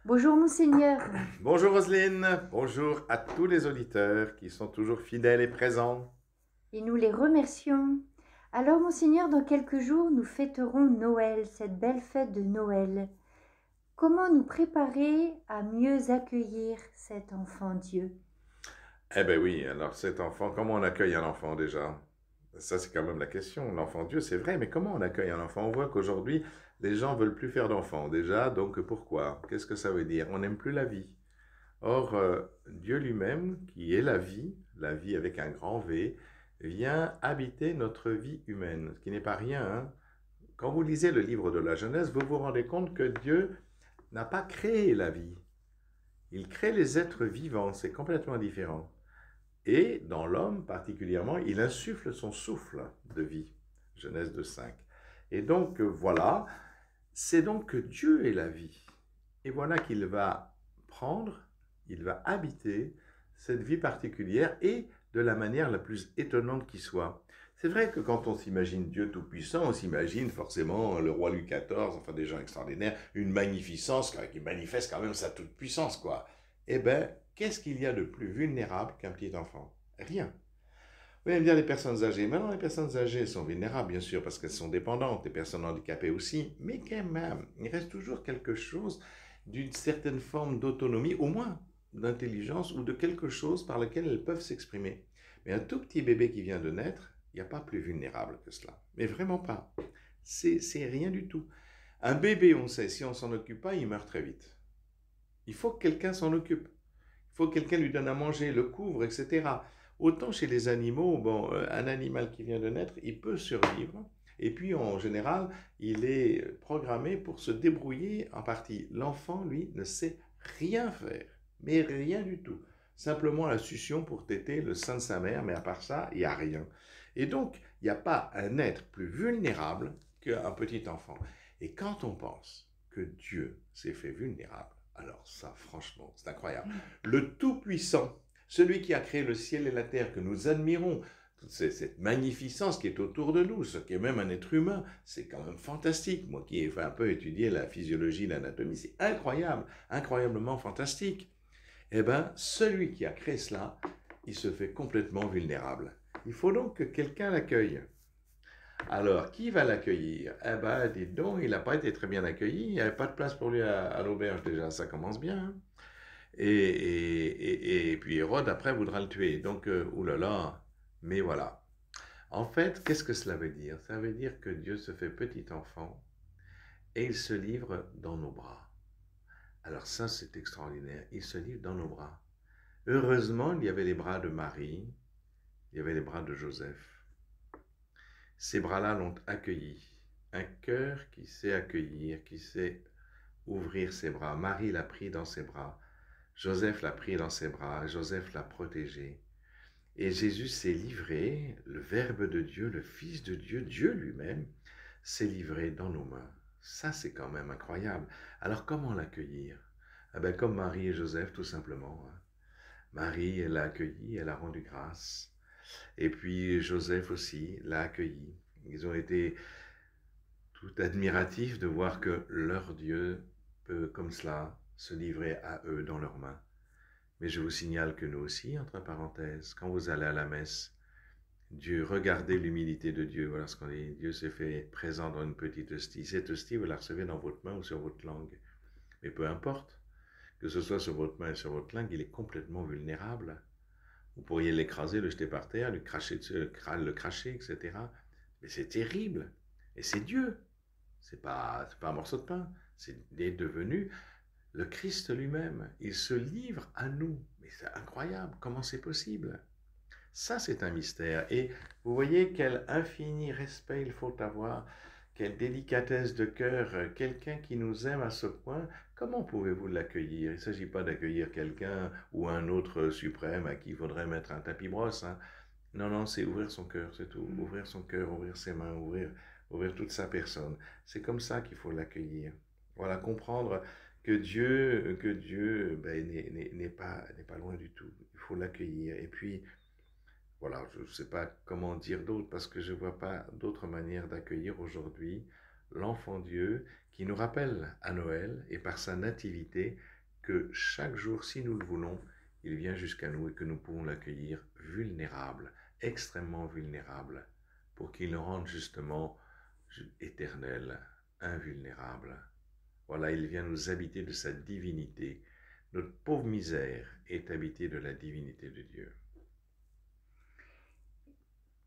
Bonjour Monseigneur, Bonjour Roselyne, bonjour à tous les auditeurs qui sont toujours fidèles et présents. et nous les remercions. Alors Monseigneur, dans quelques jours, nous fêterons Noël, cette belle fête de Noël. Comment nous préparer à mieux accueillir cet enfant Dieu? Eh ben oui, alors cet enfant, comment on accueille un enfant déjà? Ça c'est quand même la question. L'enfant Dieu, c'est vrai, mais comment on accueille un enfant? On voit qu'aujourd'hui, les gens veulent plus faire d'enfants déjà, donc pourquoi? Qu'est-ce que ça veut dire? On n'aime plus la vie. Or, Dieu lui-même, qui est la vie avec un grand V, vient habiter notre vie humaine, ce qui n'est pas rien, hein. Quand vous lisez le livre de la Genèse, vous vous rendez compte que Dieu n'a pas créé la vie. Il crée les êtres vivants, c'est complètement différent. Et dans l'homme particulièrement, il insuffle son souffle de vie. Genèse 2.5. Et donc voilà, c'est donc que Dieu est la vie. Et voilà qu'il va prendre, il va habiter cette vie particulière et de la manière la plus étonnante qui soit. C'est vrai que quand on s'imagine Dieu Tout-Puissant, on s'imagine forcément le roi Louis XIV, enfin des gens extraordinaires, une magnificence qui manifeste quand même sa toute-puissance, quoi. Eh bien, qu'est-ce qu'il y a de plus vulnérable qu'un petit enfant? Rien. Vous allez me dire les personnes âgées. Maintenant, les personnes âgées sont vulnérables, bien sûr, parce qu'elles sont dépendantes, les personnes handicapées aussi, mais quand même, il reste toujours quelque chose d'une certaine forme d'autonomie, au moins d'intelligence ou de quelque chose par lequel elles peuvent s'exprimer. Mais un tout petit bébé qui vient de naître, il n'y a pas plus vulnérable que cela. Mais vraiment pas. C'est rien du tout. Un bébé, on sait, si on s'en occupe pas, il meurt très vite. Il faut que quelqu'un s'en occupe. Il faut que quelqu'un lui donne à manger, le couvre, etc. Autant chez les animaux, bon, un animal qui vient de naître, il peut survivre. Et puis, en général, il est programmé pour se débrouiller en partie. L'enfant, lui, ne sait rien faire, mais rien du tout. Simplement la succion pour téter le sein de sa mère, mais à part ça, il n'y a rien. Et donc, il n'y a pas un être plus vulnérable qu'un petit enfant. Et quand on pense que Dieu s'est fait vulnérable, alors ça, franchement, c'est incroyable. Le Tout-Puissant, celui qui a créé le ciel et la terre, que nous admirons, toute cette magnificence qui est autour de nous, ce qui est même un être humain, c'est quand même fantastique. Moi qui ai un peu étudié la physiologie, l'anatomie, c'est incroyable, incroyablement fantastique. Eh bien, celui qui a créé cela, il se fait complètement vulnérable. Il faut donc que quelqu'un l'accueille. Alors, qui va l'accueillir? Eh ben, dis donc, il n'a pas été très bien accueilli. Il n'y avait pas de place pour lui à l'auberge déjà, ça commence bien, hein. Et puis Hérode, après, voudra le tuer. Donc, oulala, mais voilà. En fait, qu'est-ce que cela veut dire? Ça veut dire que Dieu se fait petit enfant et il se livre dans nos bras. Alors ça, c'est extraordinaire. Il se livre dans nos bras. Heureusement, il y avait les bras de Marie, il y avait les bras de Joseph. Ces bras-là l'ont accueilli. Un cœur qui sait accueillir, qui sait ouvrir ses bras. Marie l'a pris dans ses bras. Joseph l'a pris dans ses bras. Joseph l'a protégé. Et Jésus s'est livré, le Verbe de Dieu, le Fils de Dieu, Dieu lui-même, s'est livré dans nos mains. Ça, c'est quand même incroyable. Alors, comment l'accueillir? Eh bien, comme Marie et Joseph, tout simplement, hein. Marie, elle l'a accueilli, elle a rendu grâce. Et puis, Joseph aussi l'a accueilli. Ils ont été tout admiratifs de voir que leur Dieu peut, comme cela, se livrer à eux dans leurs mains. Mais je vous signale que nous aussi, entre parenthèses, quand vous allez à la messe, Dieu, regardez l'humilité de Dieu. Voilà ce qu'on dit. Dieu s'est fait présent dans une petite hostie. Cette hostie, vous la recevez dans votre main ou sur votre langue. Mais peu importe, que ce soit sur votre main et sur votre langue, il est complètement vulnérable. Vous pourriez l'écraser, le jeter par terre, lui cracher dessus, le cracher, etc. Mais c'est terrible. Et c'est Dieu. C'est pas un morceau de pain. Il est devenu le Christ lui-même. Il se livre à nous. Mais c'est incroyable. Comment c'est possible? Ça, c'est un mystère. Et vous voyez quel infini respect il faut avoir, quelle délicatesse de cœur, quelqu'un qui nous aime à ce point, comment pouvez-vous l'accueillir? Il ne s'agit pas d'accueillir quelqu'un ou un autre suprême à qui il faudrait mettre un tapis brosse, hein. Non, non, c'est ouvrir son cœur, c'est tout. Ouvrir son cœur, ouvrir ses mains, ouvrir toute sa personne. C'est comme ça qu'il faut l'accueillir. Voilà, comprendre que Dieu ben, n'est pas loin du tout. Il faut l'accueillir. Et puis, voilà, je ne sais pas comment dire d'autre parce que je ne vois pas d'autre manière d'accueillir aujourd'hui l'enfant Dieu qui nous rappelle à Noël et par sa nativité que chaque jour, si nous le voulons, il vient jusqu'à nous et que nous pouvons l'accueillir vulnérable, extrêmement vulnérable, pour qu'il nous rende justement éternel, invulnérable. Voilà, il vient nous habiter de sa divinité. Notre pauvre misère est habitée de la divinité de Dieu.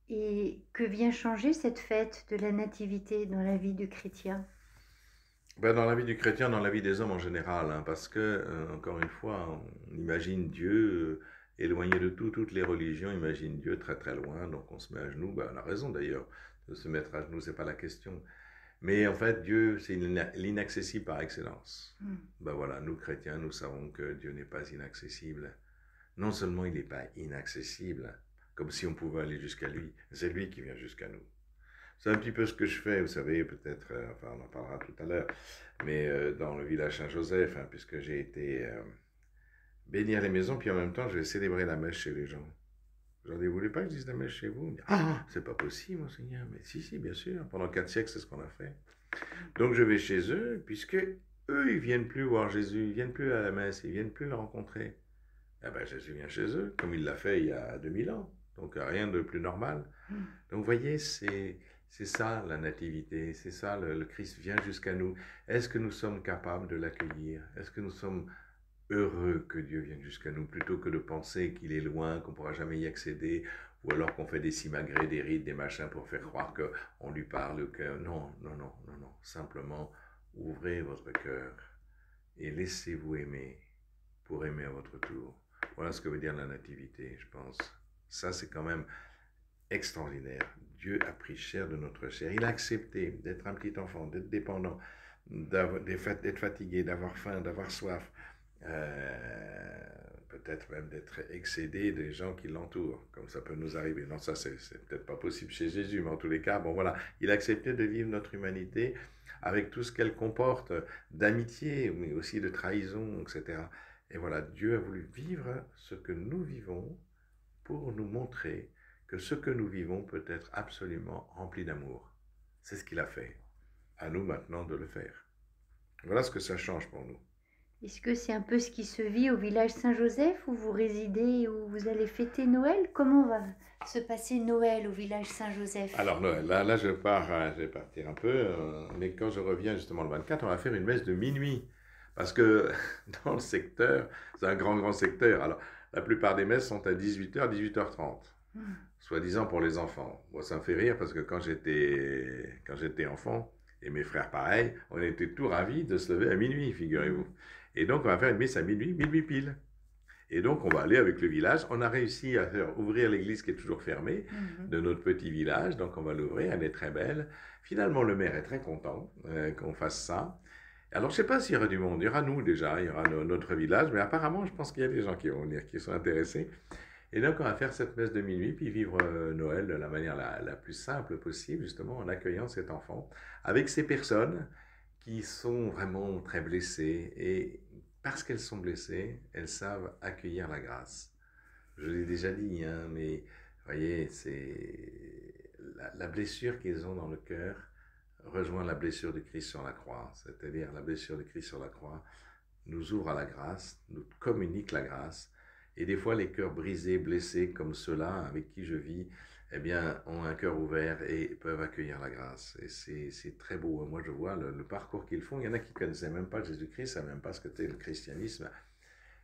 Et que vient changer cette fête de la Nativité dans la vie du chrétien? Ben, dans la vie du chrétien, dans la vie des hommes en général, hein, parce que, encore une fois, on imagine Dieu éloigné de tout, toutes les religions imaginent Dieu très très loin, donc on se met à genoux. Ben, on a raison d'ailleurs de se mettre à genoux, c'est pas la question. Mais en fait, Dieu, c'est l'inaccessible par excellence. Ben voilà, nous chrétiens, nous savons que Dieu n'est pas inaccessible. Non seulement il n'est pas inaccessible, comme si on pouvait aller jusqu'à lui, c'est lui qui vient jusqu'à nous. C'est un petit peu ce que je fais, vous savez, peut-être, enfin on en parlera tout à l'heure, mais dans le village Saint-Joseph, hein, puisque j'ai été bénir les maisons, puis en même temps, je vais célébrer la messe chez les gens. J'en ai voulu pas que je dise la messe chez vous. Ah, c'est pas possible, monseigneur. Mais si, bien sûr. Pendant 4 siècles, c'est ce qu'on a fait. Donc je vais chez eux, puisque eux, ils viennent plus voir Jésus, ils viennent plus à la messe, ils viennent plus le rencontrer. Eh ben, Jésus vient chez eux, comme il l'a fait il y a 2000 ans. Donc rien de plus normal. Donc vous voyez, c'est ça la nativité, c'est ça le Christ vient jusqu'à nous. Est-ce que nous sommes capables de l'accueillir? Est-ce que nous sommes heureux que Dieu vienne jusqu'à nous, plutôt que de penser qu'il est loin, qu'on ne pourra jamais y accéder, ou alors qu'on fait des simagrées, des rites, des machins pour faire croire qu'on lui parle, que non. Simplement, ouvrez votre cœur et laissez-vous aimer pour aimer à votre tour. Voilà ce que veut dire la nativité, je pense. Ça, c'est quand même extraordinaire. Dieu a pris chair de notre chair. Il a accepté d'être un petit enfant, d'être dépendant, d'être fatigué, d'avoir faim, d'avoir soif, peut-être même d'être excédé des gens qui l'entourent, comme ça peut nous arriver. Non, ça c'est peut-être pas possible chez Jésus, mais en tous les cas, bon voilà, il a accepté de vivre notre humanité avec tout ce qu'elle comporte d'amitié, mais aussi de trahison, etc. Et voilà, Dieu a voulu vivre ce que nous vivons pour nous montrer que ce que nous vivons peut être absolument rempli d'amour. C'est ce qu'il a fait. À nous maintenant de le faire. Voilà ce que ça change pour nous. Est-ce que c'est un peu ce qui se vit au village Saint-Joseph où vous résidez, où vous allez fêter Noël? Comment va se passer Noël au village Saint-Joseph? Alors Noël, là je vais partir un peu, mais quand je reviens justement le 24, on va faire une messe de minuit. Parce que dans le secteur, c'est un grand secteur, alors la plupart des messes sont à 18h, 18h30. Soi-disant pour les enfants. Moi, ça me fait rire parce que quand j'étais enfant, et mes frères pareil, on était tout ravis de se lever à minuit, figurez-vous. Et donc, on va faire une messe à minuit pile. Et donc, on va aller avec le village. On a réussi à faire ouvrir l'église qui est toujours fermée de notre petit village. Donc, on va l'ouvrir, elle est très belle. Finalement, le maire est très content qu'on fasse ça. Alors, je ne sais pas s'il y aura du monde. Il y aura nous déjà, il y aura notre village. Mais apparemment, je pense qu'il y a des gens qui vont venir, qui sont intéressés. Et donc, on va faire cette messe de minuit, puis vivre Noël de la manière la plus simple possible, justement, en accueillant cet enfant, avec ces personnes qui sont vraiment très blessées. Et parce qu'elles sont blessées, elles savent accueillir la grâce. Je l'ai déjà dit, hein, mais vous voyez, c'est la blessure qu'ils ont dans le cœur rejoint la blessure de Christ sur la croix. C'est-à-dire, la blessure de Christ sur la croix nous ouvre à la grâce, nous communique la grâce. Et des fois, les cœurs brisés, blessés, comme ceux-là avec qui je vis, eh bien, ont un cœur ouvert et peuvent accueillir la grâce. Et c'est très beau. Moi, je vois le parcours qu'ils font. Il y en a qui ne connaissaient même pas Jésus-Christ, ne savaient même pas ce que c'était le christianisme.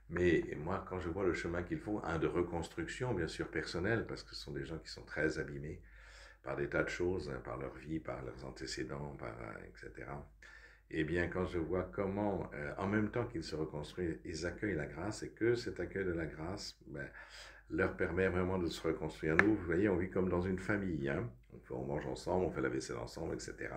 Mais moi, quand je vois le chemin qu'ils font, un de reconstruction, bien sûr, personnelle, parce que ce sont des gens qui sont très abîmés par des tas de choses, hein, par leur vie, par leurs antécédents, etc. Eh bien, quand je vois comment, en même temps qu'ils se reconstruisent, ils accueillent la grâce, et que cet accueil de la grâce leur permet vraiment de se reconstruire. Nous, vous voyez, on vit comme dans une famille. Hein? On mange ensemble, on fait la vaisselle ensemble, etc.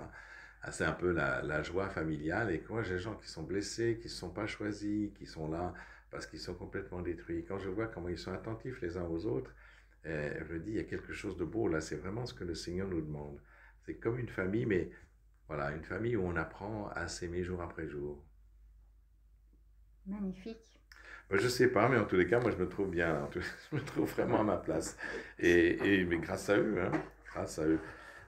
Ah, c'est un peu la joie familiale. Et moi, j'ai des gens qui sont blessés, qui ne se sont pas choisis, qui sont là parce qu'ils sont complètement détruits. Quand je vois comment ils sont attentifs les uns aux autres, je me dis, il y a quelque chose de beau là. C'est vraiment ce que le Seigneur nous demande. C'est comme une famille, mais voilà, une famille où on apprend à s'aimer jour après jour. Magnifique. Je ne sais pas, mais en tous les cas, moi je me trouve bien, je me trouve vraiment à ma place. Mais grâce à eux, hein, grâce à eux.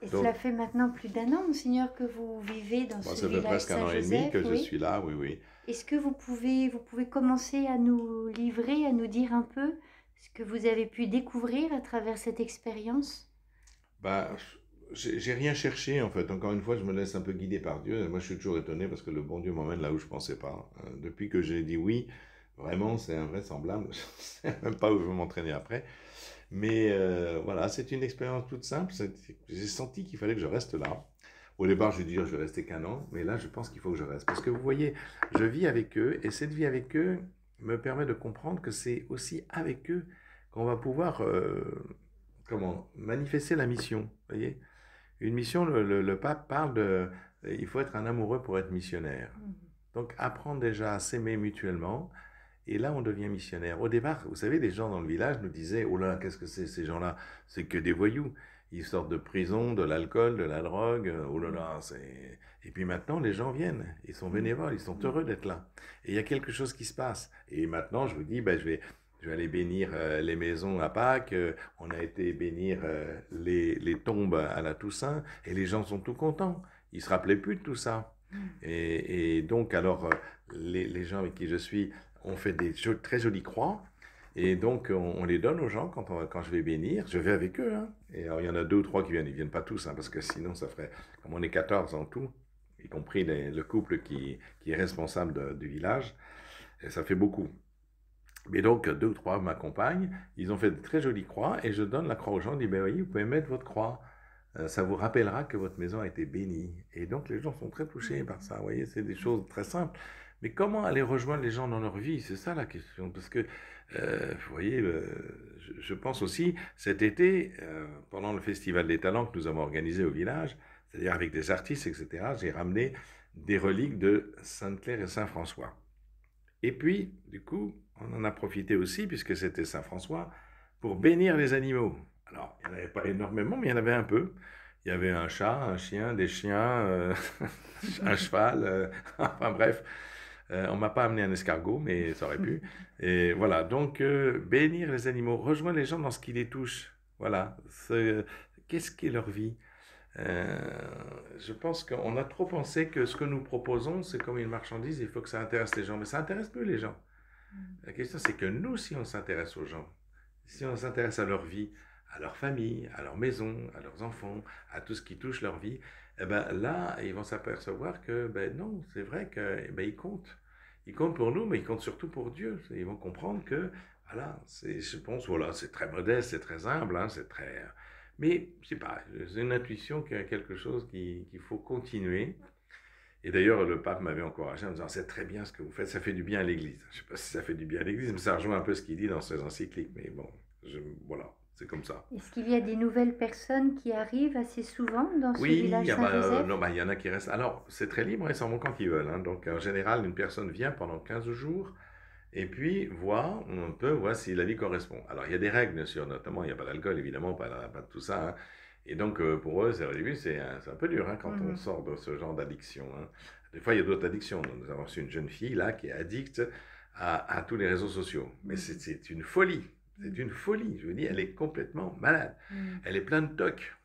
Et Donc, cela fait maintenant plus d'un an, monseigneur, que vous vivez dans bon, ce ça fait village presque un an et demi Saint-Joseph, que je oui. suis là, oui, oui. Est-ce que vous pouvez commencer à nous livrer, à nous dire un peu ce que vous avez pu découvrir à travers cette expérience? Bah, j'ai rien cherché en fait. Encore une fois, je me laisse un peu guider par Dieu. Et moi, je suis toujours étonné parce que le bon Dieu m'emmène là où je pensais pas. Depuis que j'ai dit oui, vraiment, c'est invraisemblable. Je ne sais même pas où je vais m'entraîner après. Mais voilà, c'est une expérience toute simple. J'ai senti qu'il fallait que je reste là. Au départ, je dis, je vais rester qu'un an, mais là, je pense qu'il faut que je reste. Parce que vous voyez, je vis avec eux, et cette vie avec eux me permet de comprendre que c'est aussi avec eux qu'on va pouvoir, manifester la mission. Vous voyez, une mission, le pape parle de, il faut être un amoureux pour être missionnaire. Donc, apprendre déjà à s'aimer mutuellement, et là, on devient missionnaire. Au départ, vous savez, les gens dans le village nous disaient, oh là, qu'est-ce que c'est ces gens-là? C'est que des voyous. Ils sortent de prison, de l'alcool, de la drogue. Oh là là, c'est... Et puis maintenant, les gens viennent. Ils sont bénévoles, ils sont heureux d'être là. Et il y a quelque chose qui se passe. Et maintenant, je vous dis, ben, je vais aller bénir les maisons à Pâques. On a été bénir les tombes à la Toussaint. Et les gens sont tout contents. Ils ne se rappelaient plus de tout ça. Et donc, alors, les gens avec qui je suis on fait des très jolies croix, et donc on les donne aux gens quand je vais bénir, je vais avec eux. Hein. Et alors il y en a 2 ou 3 qui viennent, ils ne viennent pas tous, hein, parce que sinon ça ferait, comme on est 14 en tout, y compris le couple qui est responsable du village, et ça fait beaucoup. Mais donc 2 ou 3 m'accompagnent, ils ont fait de très jolies croix, et je donne la croix aux gens, je dis, ben oui, vous pouvez mettre votre croix. Ça vous rappellera que votre maison a été bénie. Et donc les gens sont très touchés par ça. Vous voyez, c'est des choses très simples. Mais comment aller rejoindre les gens dans leur vie? C'est ça la question. Parce que, vous voyez, je pense aussi, cet été, pendant le Festival des Talents que nous avons organisé au village, c'est-à-dire avec des artistes, etc., j'ai ramené des reliques de Sainte-Claire et Saint-François. Et puis, du coup, on en a profité aussi, puisque c'était Saint-François, pour bénir les animaux. Alors, il n'y en avait pas énormément, mais il y en avait un peu. Il y avait un chat, un chien, des chiens, un cheval, enfin bref. On m'a pas amené un escargot, mais ça aurait pu. Et voilà, donc bénir les animaux, rejoindre les gens dans ce qui les touche. Voilà, qu'est-ce qu'est leur vie? Je pense qu'on a trop pensé que ce que nous proposons, c'est comme une marchandise, il faut que ça intéresse les gens. Mais ça intéresse plus les gens. La question, c'est que nous, si on s'intéresse aux gens, si on s'intéresse à leur vie, à leur famille, à leur maison, à leurs enfants, à tout ce qui touche leur vie, eh ben là, ils vont s'apercevoir que ben non, c'est vrai que ben, ils comptent. Ils comptent pour nous, mais ils comptent surtout pour Dieu. Ils vont comprendre que, voilà, je pense, voilà, c'est très modeste, c'est très humble, hein, c'est très... Mais, je sais pas, j'ai une intuition qu'il y a quelque chose qu'il faut continuer. Et d'ailleurs, le pape m'avait encouragé en me disant, c'est très bien ce que vous faites, ça fait du bien à l'Église. Je ne sais pas si ça fait du bien à l'Église, mais ça rejoint un peu ce qu'il dit dans ses encycliques. Mais bon, voilà, c'est comme ça. Est-ce qu'il y a des nouvelles personnes qui arrivent assez souvent dans ce Oui, village Saint-Joseph? non, il y en a qui restent. Alors, c'est très libre, ils s'en vont quand ils veulent. Hein. Donc, en général, une personne vient pendant 15 jours et puis voit, on peut voir si la vie correspond. Alors, il y a des règles, bien sûr, notamment, il n'y a pas d'alcool, évidemment, pas de tout ça. Hein. Et donc, pour eux, au début, c'est un peu dur hein, quand on sort de ce genre d'addiction. Hein. Des fois, il y a d'autres addictions. Donc, nous avons reçu une jeune fille, là, qui est addicte à tous les réseaux sociaux. Mais c'est une folie. C'est une folie. Je veux dire, elle est complètement malade. Elle est pleine de tocs.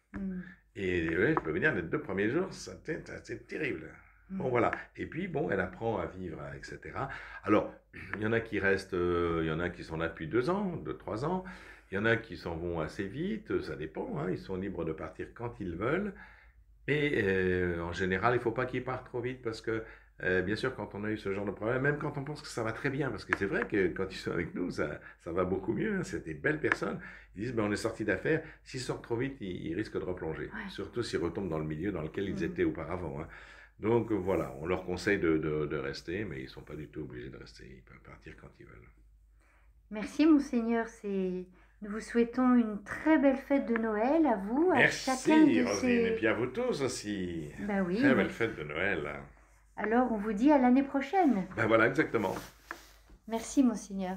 Et ouais, je peux vous dire, les 2 premiers jours, c'est terrible. Bon, voilà. Et puis, bon, elle apprend à vivre, etc. Alors, il y en a qui restent, il y en a qui sont là depuis 2 ans, 3 ans. Il y en a qui s'en vont assez vite, ça dépend. Hein, ils sont libres de partir quand ils veulent. Et en général, il ne faut pas qu'ils partent trop vite parce que, bien sûr, quand on a eu ce genre de problème, même quand on pense que ça va très bien, parce que c'est vrai que quand ils sont avec nous, ça va beaucoup mieux. Hein, c'est des belles personnes. Ils disent, ben, on est sorti d'affaires. S'ils sortent trop vite, ils risquent de replonger. Ouais. Surtout s'ils retombent dans le milieu dans lequel ils étaient auparavant. Hein. Donc voilà, on leur conseille de rester, mais ils ne sont pas du tout obligés de rester. Ils peuvent partir quand ils veulent. Merci, Monseigneur. Nous vous souhaitons une très belle fête de Noël à vous, à chacun de Roselyne, et puis à vous tous aussi. Ben oui. Très belle fête de Noël. Alors, on vous dit à l'année prochaine. Ben voilà, exactement. Merci, Monseigneur.